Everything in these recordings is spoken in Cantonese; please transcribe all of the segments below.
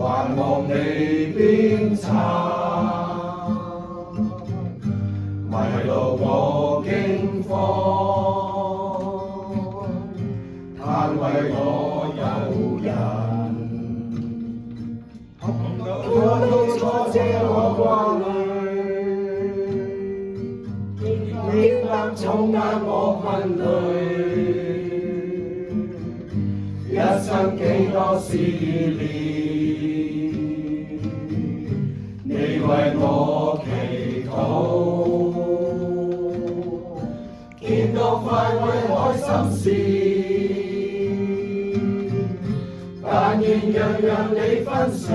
還望你鞭策，迷到我驚慌，嘆為我有人，我都挫折我掛慮，肩擔重擔我困累，一生幾多試煉，你為我祈禱，見到快慰開心事，但願樣樣你分享，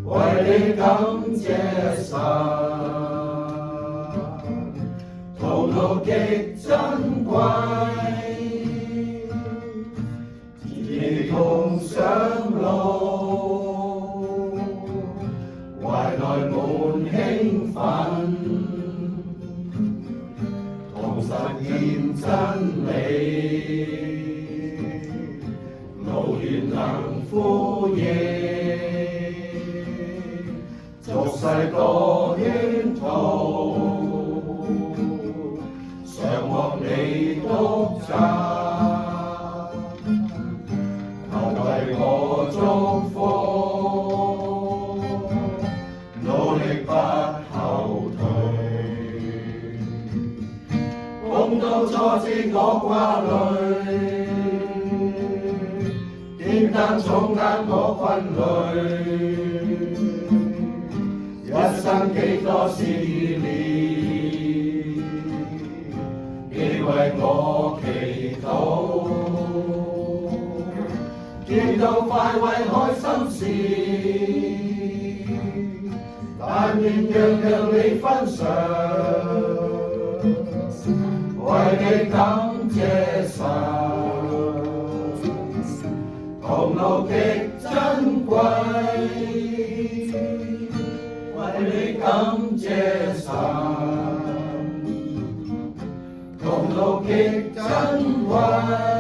為你感謝神，徒勞極珍貴，一同上路，懷內滿興奮，同實現真理，路遠能呼應，俗世多圈套，常獲你督責，求為我祝福，努力不後退，碰到挫折我掛慮，肩擔重擔我困累，一生幾多試煉，你為我祈禱，見到快慰開心事，但願樣樣你分享，為你感謝神，同路極珍貴，為你感謝神，同路極珍貴。